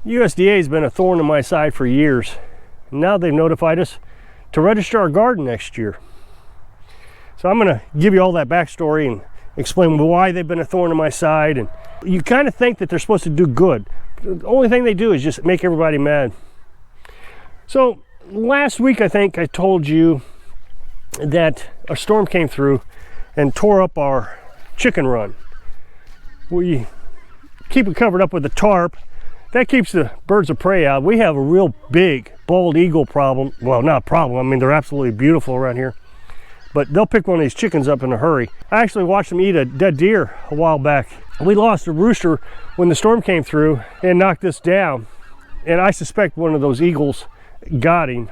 USDA has been a thorn in my side for years. Now they've notified us to register our garden next year. So I'm going to give you all that backstory and explain why they've been a thorn in my side. And you kind of think that they're supposed to do good. The only thing they do is just make everybody mad. So last week, I think I told you that a storm came through and tore up our chicken run. We keep it covered up with a tarp. That keeps the birds of prey out. We have a real big bald eagle problem. Well, not a problem. I mean, they're absolutely beautiful around here. But they'll pick one of these chickens up in a hurry. I actually watched them eat a dead deer a while back. We lost a rooster when the storm came through and knocked us down. And I suspect one of those eagles got him.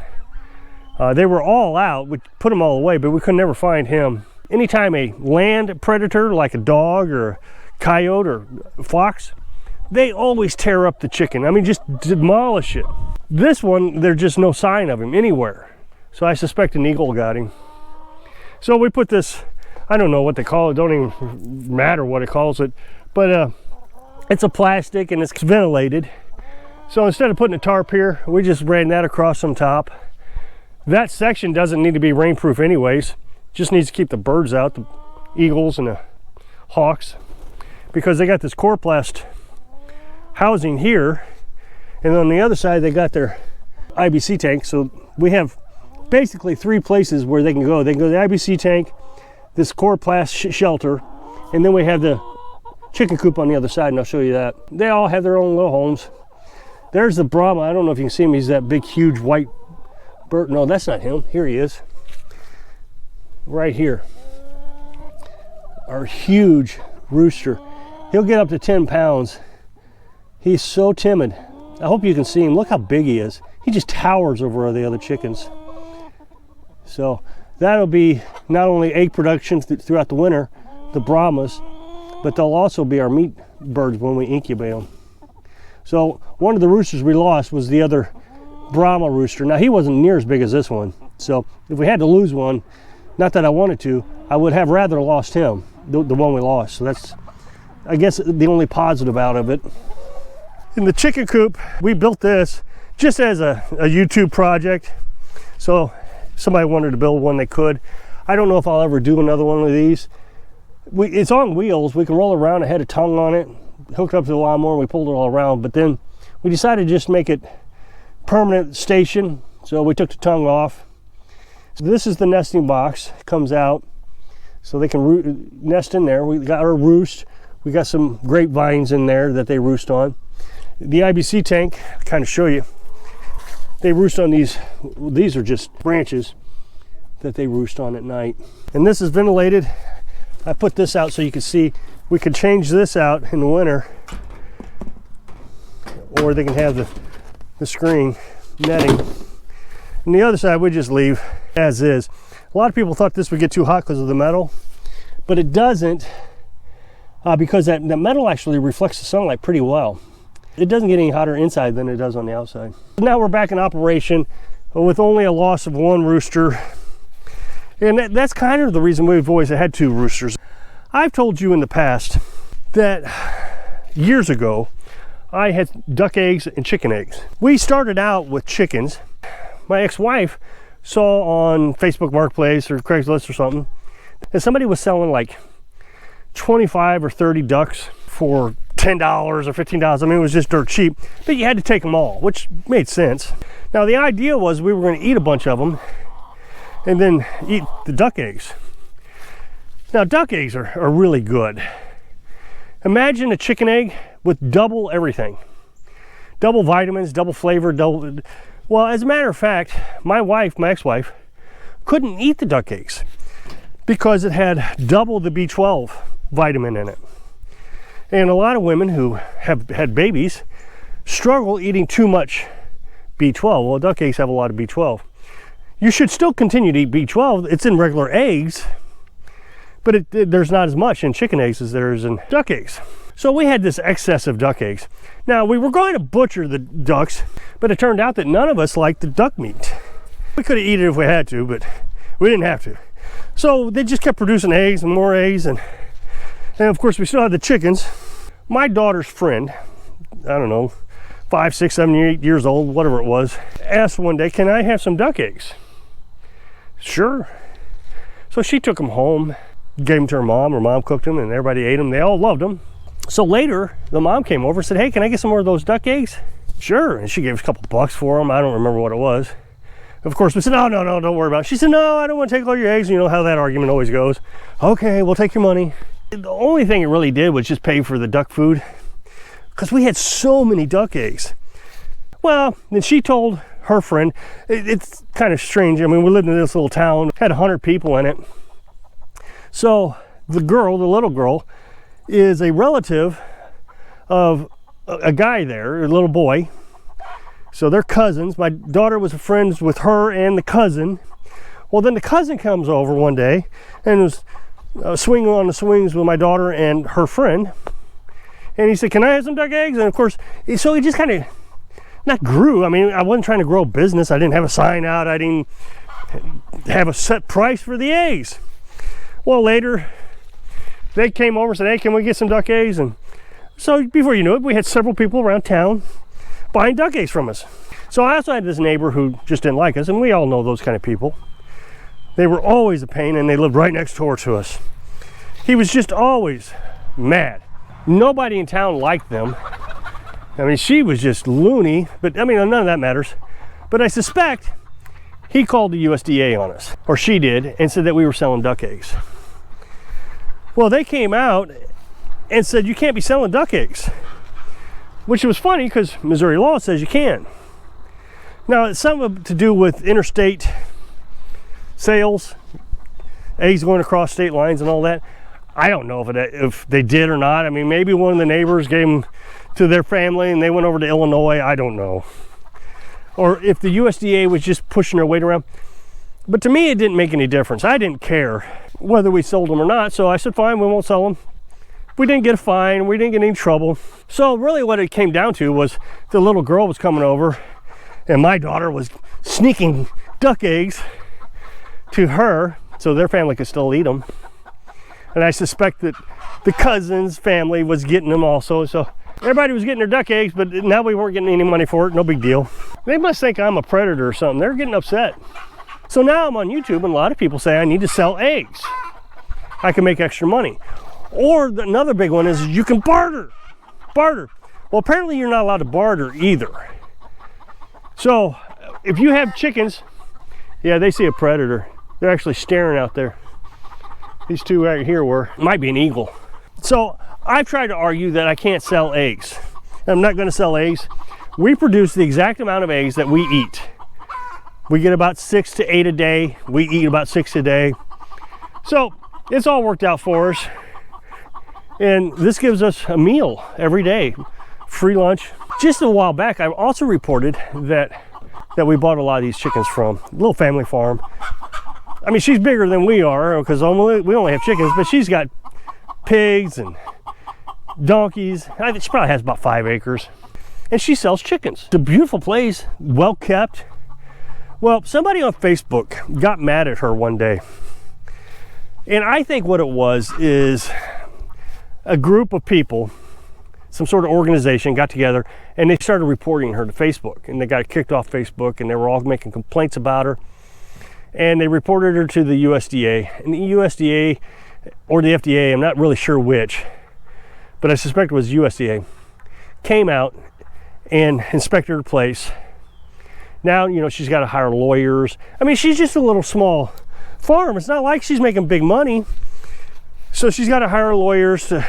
They were all out. We put them all away, but we could never find him. Anytime a land predator like a dog or a coyote or fox, they always tear up the chicken. I mean, just demolish it. This one, there's just no sign of him anywhere. So I suspect an eagle got him. So we put this, I don't know what they call it, don't even matter what it calls it, but it's a plastic and it's ventilated. So instead of putting a tarp here, we just ran that across some top. That section doesn't need to be rainproof anyways. Just needs to keep the birds out, the eagles and the hawks, because they got this coroplast housing here, and on the other side they got their IBC tank. So we have basically three places where they can go. They can go to the IBC tank, this coroplast shelter, and then we have the chicken coop on the other side, and I'll show you that. They all have their own little homes. There's the Brahma. I don't know if you can see him. He's that big huge white bird. No, that's not him. Here he is, right here. Our huge rooster. He'll get up to 10 pounds. He's so timid. I hope you can see him. Look how big he is. He just towers over the other chickens. So that'll be not only egg production throughout the winter, the Brahmas, but they'll also be our meat birds when we incubate them. So one of the roosters we lost was the other Brahma rooster. Now he wasn't near as big as this one. So if we had to lose one, not that I wanted to, I would have rather lost him, the one we lost. So that's, I guess, the only positive out of it. In the chicken coop, we built this just as a YouTube project. So somebody wanted to build one, they could. I don't know if I'll ever do another one of these. It's on wheels. We can roll around. I had a tongue on it, hooked up to the lawnmower, and we pulled it all around. But then we decided to just make it permanent station. So we took the tongue off. So this is the nesting box. It comes out so they can nest in there. We got our roost. We got some grapevines in there that they roost on. The IBC tank, I'll kind of show you. They roost on these are just branches that they roost on at night. And this is ventilated. I put this out so you can see. We could change this out in the winter, or they can have the screen netting. And the other side we just leave as is. A lot of people thought this would get too hot because of the metal, but it doesn't, because that metal actually reflects the sunlight pretty well. It doesn't get any hotter inside than it does on the outside. Now we're back in operation with only a loss of one rooster. And that's kind of the reason we've always had two roosters. I've told you in the past that years ago, I had duck eggs and chicken eggs. We started out with chickens. My ex-wife saw on Facebook Marketplace or Craigslist or something that somebody was selling like 25 or 30 ducks for $10 or $15. I mean, it was just dirt cheap, but you had to take them all, which made sense. Now, the idea was we were going to eat a bunch of them and then eat the duck eggs. Now, duck eggs are really good. Imagine a chicken egg with double everything. Double vitamins, double flavor, double... Well, as a matter of fact, my ex-wife, couldn't eat the duck eggs because it had double the B12 vitamin in it. And a lot of women who have had babies struggle eating too much B12. Well, duck eggs have a lot of B12. You should still continue to eat B12. It's in regular eggs, but there's not as much in chicken eggs as there is in duck eggs. So we had this excess of duck eggs. Now, we were going to butcher the ducks, but it turned out that none of us liked the duck meat. We could have eaten it if we had to, but we didn't have to. So they just kept producing eggs and more eggs, and of course we still had the chickens. My daughter's friend, I don't know, 5, 6, 7, 8 years old, whatever it was, asked one day, can I have some duck eggs? Sure. So she took them home, gave them to her mom cooked them, and everybody ate them. They all loved them. So later, the mom came over and said, hey, can I get some more of those duck eggs? Sure. And she gave us a couple bucks for them. I don't remember what it was. Of course, we said, no, don't worry about it. She said, no, I don't want to take all your eggs. You know how that argument always goes. Okay, we'll take your money. The only thing it really did was just pay for the duck food, because we had so many duck eggs. Well, then she told her friend, it's kind of strange. I mean, we lived in this little town, had 100 people in it. So the little girl, is a relative of a guy there, a little boy. So they're cousins. My daughter was friends with her and the cousin. Well, then the cousin comes over one day and was swinging on the swings with my daughter and her friend. And he said, can I have some duck eggs? And of course, so it just kind of not grew. I mean, I wasn't trying to grow a business. I didn't have a sign out. I didn't have a set price for the eggs. Well, later, they came over and said, hey, can we get some duck eggs? And so before you knew it, we had several people around town buying duck eggs from us. So I also had this neighbor who just didn't like us, and we all know those kind of people. They were always a pain, and they lived right next door to us. He was just always mad. Nobody in town liked them. I mean, she was just loony, but I mean, none of that matters. But I suspect he called the USDA on us, or she did, and said that we were selling duck eggs. Well, they came out and said, you can't be selling duck eggs, which was funny because Missouri law says you can. Now, it's something to do with interstate sales, eggs going across state lines and all that. I don't know if they did or not. I mean, maybe one of the neighbors gave them to their family and they went over to Illinois. I don't know. Or if the USDA was just pushing their weight around. But to me, it didn't make any difference. I didn't care whether we sold them or not. So I said, fine, we won't sell them. We didn't get a fine. We didn't get any trouble. So really what it came down to was the little girl was coming over and my daughter was sneaking duck eggs to her so their family could still eat them. And I suspect that the cousin's family was getting them also. So everybody was getting their duck eggs, but now we weren't getting any money for it. No big deal. They must think I'm a predator or something. They're getting upset. So now I'm on YouTube and a lot of people say I need to sell eggs. I can make extra money. Or another big one is you can barter. Barter. Well, apparently you're not allowed to barter either. So if you have chickens, yeah, they see a predator. They're actually staring out there. These two right here might be an eagle. So I've tried to argue that I can't sell eggs. I'm not going to sell eggs. We produce the exact amount of eggs that we eat. We get about 6 to 8 a day. We eat about 6 a day. So it's all worked out for us. And this gives us a meal every day, free lunch. Just a while back, I also reported that we bought a lot of these chickens from a little family farm. I mean, she's bigger than we are because we only have chickens, but she's got pigs and donkeys. I think she probably has about 5 acres. And she sells chickens. It's a beautiful place, well kept. Well, somebody on Facebook got mad at her one day. And I think what it was is a group of people, some sort of organization got together and they started reporting her to Facebook. And they got kicked off Facebook and they were all making complaints about her. And they reported her to the USDA. And the USDA or the FDA, I'm not really sure which, but I suspect it was USDA, came out and inspected her place. Now, you know, she's got to hire lawyers. I mean, she's just a little small farm. It's not like she's making big money. So she's got to hire lawyers to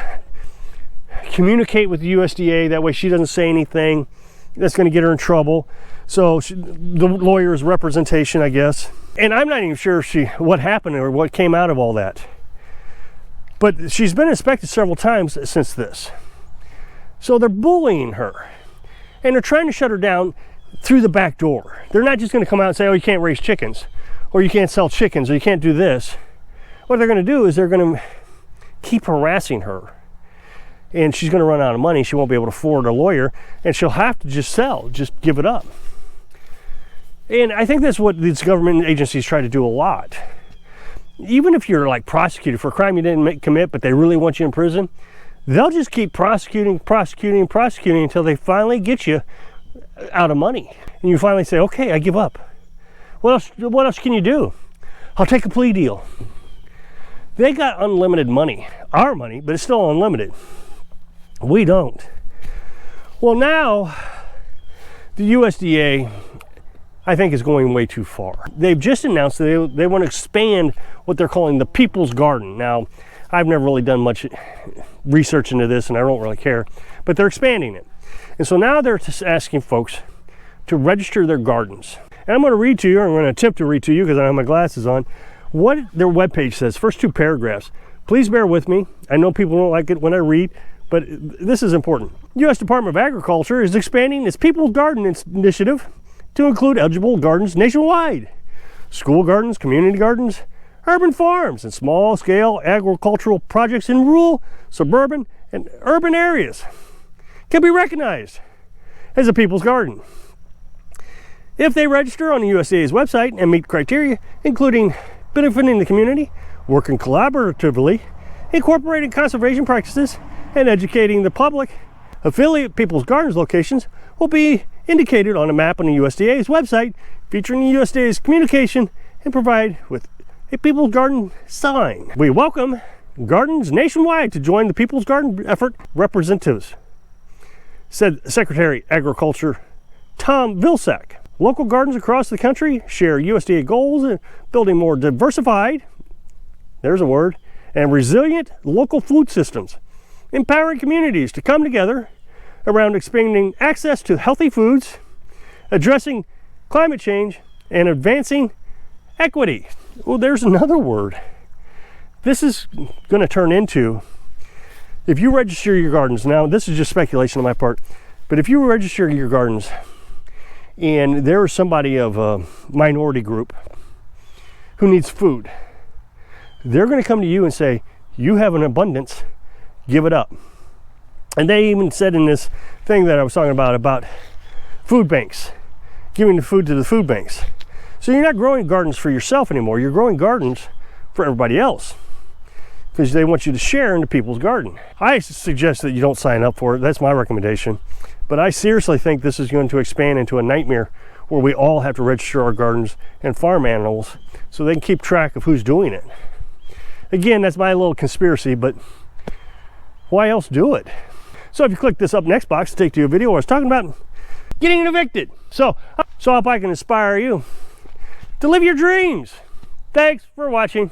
communicate with the USDA. That way she doesn't say anything that's going to get her in trouble. So the lawyer's representation, I guess. And I'm not even sure what happened or what came out of all that. But she's been inspected several times since this. So they're bullying her. And they're trying to shut her down through the back door. They're not just going to come out and say, oh, you can't raise chickens, or you can't sell chickens, or you can't do this. What they're going to do is they're going to keep harassing her. And she's going to run out of money. She won't be able to afford a lawyer, and she'll have to just give it up. And I think that's what these government agencies try to do a lot. Even if you're like prosecuted for a crime you didn't commit, but they really want you in prison, they'll just keep prosecuting until they finally get you out of money. And you finally say, okay, I give up. What else can you do? I'll take a plea deal. They got unlimited money, our money, but it's still unlimited. We don't. Well, now the USDA, I think, is going way too far. They've just announced that they want to expand what they're calling the People's Garden. Now, I've never really done much research into this, and I don't really care, but they're expanding it. And so now they're just asking folks to register their gardens. And I'm going to read to you, or I'm going to attempt to read to you because I have my glasses on, what their webpage says. First two paragraphs. Please bear with me. I know people don't like it when I read, but this is important. U.S. Department of Agriculture is expanding its People's Garden initiative to include eligible gardens nationwide. School gardens, community gardens, urban farms, and small-scale agricultural projects in rural, suburban, and urban areas can be recognized as a People's Garden if they register on the USDA's website and meet criteria, including benefiting the community, working collaboratively, incorporating conservation practices, and educating the public. Affiliate People's Gardens locations will be indicated on a map on the USDA's website featuring the USDA's communication and provide with a People's Garden sign. We welcome gardens nationwide to join the People's Garden effort. Representatives, said Secretary Agriculture Tom Vilsack. Local gardens across the country share USDA goals in building more diversified, there's a word, and resilient local food systems, empowering communities to come together around expanding access to healthy foods, addressing climate change, and advancing equity. Well, there's another word. This is going to turn into, if you register your gardens, now this is just speculation on my part, but if you register your gardens and there is somebody of a minority group who needs food, they're going to come to you and say, you have an abundance, give it up. And they even said in this thing that I was talking about food banks, giving the food to the food banks. So you're not growing gardens for yourself anymore, you're growing gardens for everybody else, because they want you to share in the People's Garden. I suggest that you don't sign up for it. That's my recommendation. But I seriously think this is going to expand into a nightmare where we all have to register our gardens and farm animals so they can keep track of who's doing it. Again, that's my little conspiracy, but why else do it? So if you click this up next box to take to a video where I was talking about getting evicted. So I hope I can inspire you to live your dreams. Thanks for watching.